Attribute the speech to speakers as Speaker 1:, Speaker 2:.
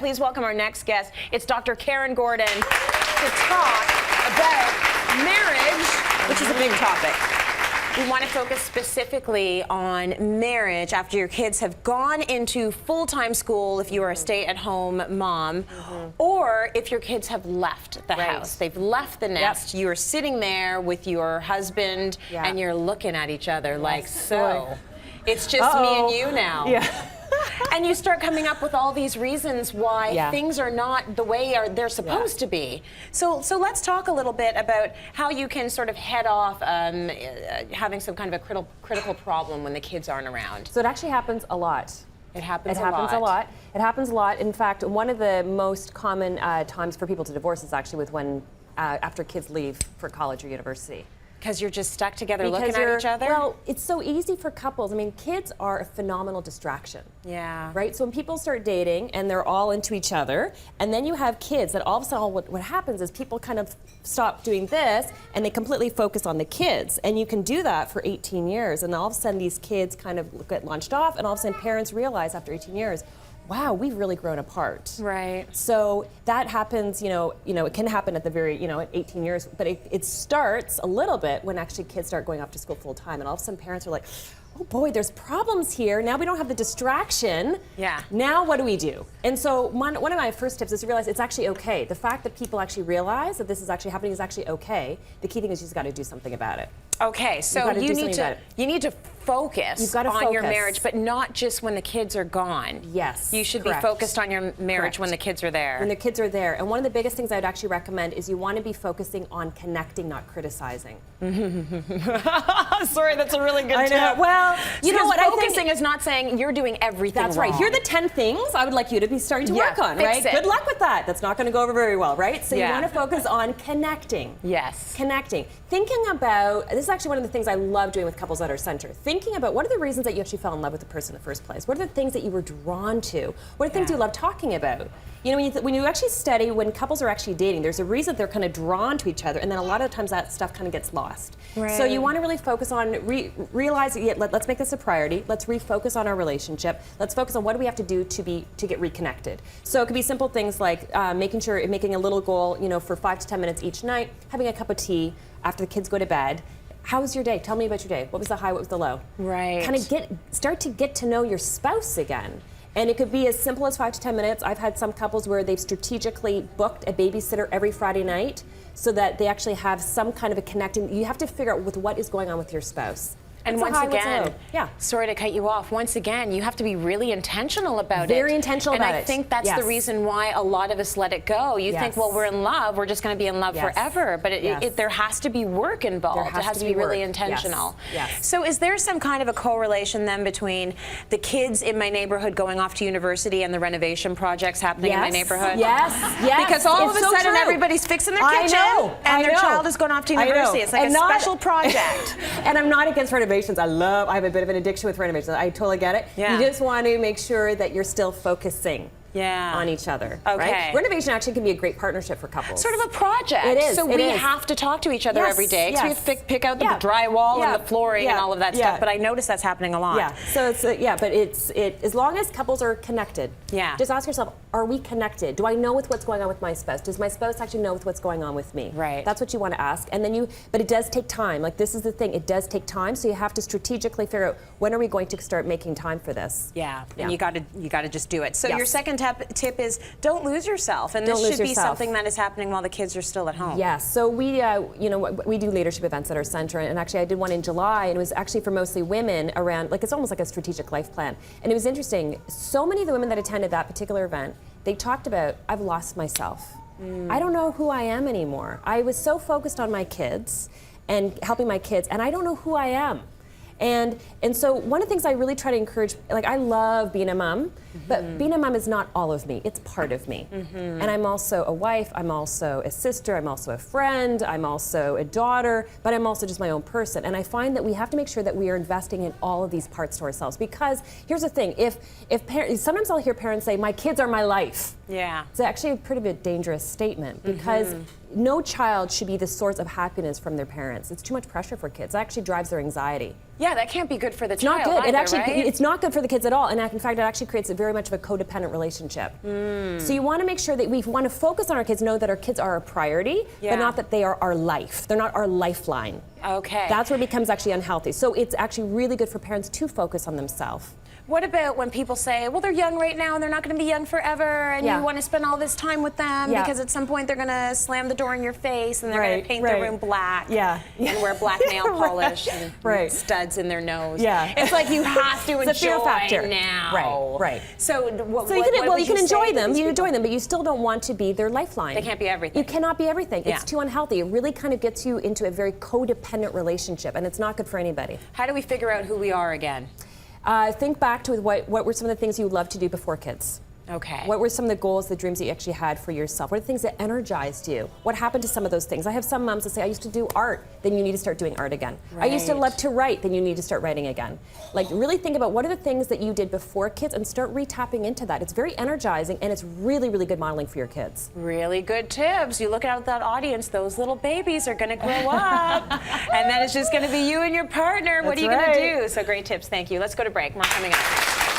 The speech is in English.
Speaker 1: Please welcome our next guest. It's Dr. Karyn Gordon to talk about marriage, which is a big topic. We want to focus specifically on marriage after your kids have gone into full-time school, if you are a stay-at-home mom, or if your kids have left the house. They've left the nest. You are sitting there with your husband, and you're looking at each other like, so, it's just me and you now. And you start coming up with all these reasons why things are not the way they're supposed to be. So let's talk a little bit about how you can sort of head off having some kind of a critical problem when the kids aren't around.
Speaker 2: So it actually happens a lot.
Speaker 1: It happens a
Speaker 2: lot. It happens a lot. In fact, one of the most common times for people to divorce is actually when after kids leave for college or university.
Speaker 1: Because you're just stuck together looking at each other?
Speaker 2: Well, it's so easy for couples. I mean, kids are a phenomenal distraction.
Speaker 1: Yeah.
Speaker 2: Right? So when people start dating and they're all into each other, and then you have kids, that all of a sudden what happens is people kind of stop doing this and they completely focus on the kids. And you can do that for 18 years. And all of a sudden these kids kind of get launched off, and all of a sudden parents realize after 18 years, wow, we've really grown apart.
Speaker 1: Right.
Speaker 2: So that happens, it can happen at the very, at 18 years, but it starts a little bit when actually kids start going off to school full time, and all of a sudden parents are like, oh boy, there's problems here. Now we don't have the distraction.
Speaker 1: Yeah.
Speaker 2: Now what do we do? And so one of my first tips is to realize it's actually okay. The fact that people actually realize that this is actually happening is actually okay. The key thing is you just got to do something about it.
Speaker 1: Okay, so you need to focus on your marriage, but not just when the kids are gone.
Speaker 2: Yes.
Speaker 1: You should be focused on your marriage when the kids are there.
Speaker 2: When the kids are there. And one of the biggest things I would actually recommend is you want to be focusing on connecting, not criticizing.
Speaker 1: Sorry, that's a really good tip.
Speaker 2: I know. Well, you know what?
Speaker 1: Focusing is not saying you're doing everything
Speaker 2: That's
Speaker 1: wrong.
Speaker 2: right. Here are the 10 things I would like you to be starting to work on, right? Good luck with that. That's not going to go over very well, right? So you want to focus on connecting.
Speaker 1: Yes.
Speaker 2: Connecting. Thinking about, this is actually one of the things I love doing with couples that are center. Thinking about what are the reasons that you actually fell in love with the person in the first place? What are the things that you were drawn to? What are the things you love talking about? You know, when you actually study, when couples are actually dating, there's a reason they're kind of drawn to each other, and then a lot of times that stuff kind of gets lost.
Speaker 1: Right.
Speaker 2: So you want to really focus on realizing, let's make this a priority. Let's refocus on our relationship. Let's focus on what do we have to do to get reconnected. So it could be simple things like making a little goal, for 5 to 10 minutes each night, having a cup of tea after the kids go to bed. How was your day? Tell me about your day. What was the high? What was the low?
Speaker 1: Right.
Speaker 2: Kind of start to get to know your spouse again. And it could be as simple as 5 to 10 minutes. I've had some couples where they've strategically booked a babysitter every Friday night so that they actually have some kind of a connecting. You have to figure out with what is going on with your spouse.
Speaker 1: And once again, sorry to cut you off, once again, you have to be really intentional about it.
Speaker 2: Very intentional about it.
Speaker 1: And I think that's the reason why a lot of us let it go. You think, well, we're in love, we're just going to be in love forever. But there has to be work involved. It has to be really intentional.
Speaker 2: Yes.
Speaker 1: So is there some kind of a correlation then between the kids in my neighborhood going off to university and the renovation projects happening in my neighborhood?
Speaker 2: Yes.
Speaker 1: Because all of a sudden everybody's fixing their kitchen and their child is going off to university. It's like a special project.
Speaker 2: And I'm not against renovations. I have a bit of an addiction with renovations. I totally get it.
Speaker 1: Yeah.
Speaker 2: You just want to make sure that you're still focusing on each other.
Speaker 1: Okay.
Speaker 2: Right? Renovation actually can be a great partnership for couples.
Speaker 1: Sort of a project.
Speaker 2: It is.
Speaker 1: So we have to talk to each other every day. So we have to pick out the drywall and the flooring and all of that stuff. But I notice that's happening a lot.
Speaker 2: Yeah. So it's but as long as couples are connected.
Speaker 1: Yeah.
Speaker 2: Just ask yourself, are we connected? Do I know what's going on with my spouse? Does my spouse actually know what's going on with me?
Speaker 1: Right.
Speaker 2: That's what you want to ask. And then but it does take time. Like this is the thing. It does take time. So you have to strategically figure out when are we going to start making time for this.
Speaker 1: Yeah. And you got to just do it. So your second tip is don't lose yourself, and this should be something that is happening while the kids are still at home.
Speaker 2: Yeah, so we do leadership events at our center, and actually I did one in July, and it was actually for mostly women around, it's almost like a strategic life plan. And it was interesting, so many of the women that attended that particular event, they talked about, I've lost myself. I don't know who I am anymore. I was so focused on my kids and helping my kids, and I don't know who I am. And so one of the things I really try to encourage, I love being a mom, but being a mom is not all of me. It's part of me. And I'm also a wife, I'm also a sister, I'm also a friend, I'm also a daughter, but I'm also just my own person. And I find that we have to make sure that we are investing in all of these parts to ourselves. Because here's the thing, if parents, sometimes I'll hear parents say, my kids are my life.
Speaker 1: Yeah.
Speaker 2: It's actually a pretty bit dangerous statement because no child should be the source of happiness from their parents. It's too much pressure for kids. It actually drives their anxiety.
Speaker 1: Yeah, that can't be good for the
Speaker 2: It's
Speaker 1: child
Speaker 2: not good.
Speaker 1: either, right?
Speaker 2: It's not good for the kids at all. And in fact, it actually creates very much of a codependent relationship. So you want to make sure that we want to focus on our kids, know that our kids are a priority, but not that they are our life. They're not our lifeline.
Speaker 1: Okay.
Speaker 2: That's where it becomes actually unhealthy. So it's actually really good for parents to focus on themselves.
Speaker 1: What about when people say, well, they're young right now and they're not going to be young forever, and you want to spend all this time with them because at some point they're going to slam the door in your face and they're going to paint their room black and wear black nail polish and studs in their nose. It's like you have to enjoy
Speaker 2: it's a fear factor
Speaker 1: now.
Speaker 2: Right.
Speaker 1: So,
Speaker 2: you can enjoy them. You enjoy them, but you still don't want to be their lifeline.
Speaker 1: They can't be everything.
Speaker 2: You cannot be everything. It's too unhealthy. It really kind of gets you into a very codependent relationship, and it's not good for anybody.
Speaker 1: How do we figure out who we are again?
Speaker 2: Think back to what were some of the things you loved to do before kids?
Speaker 1: Okay.
Speaker 2: What were some of the goals, the dreams that you actually had for yourself? What are the things that energized you? What happened to some of those things? I have some moms that say, I used to do art, then you need to start doing art again. I used to love to write, then you need to start writing again. Like, really think about what are the things that you did before kids and start re-tapping into that. It's very energizing, and it's really, really good modeling for your kids.
Speaker 1: Really good tips. You look out at that audience, those little babies are going to grow up, and then it's just going to be you and your partner. What are you going to do? So great tips. Thank you. Let's go to break. More coming up.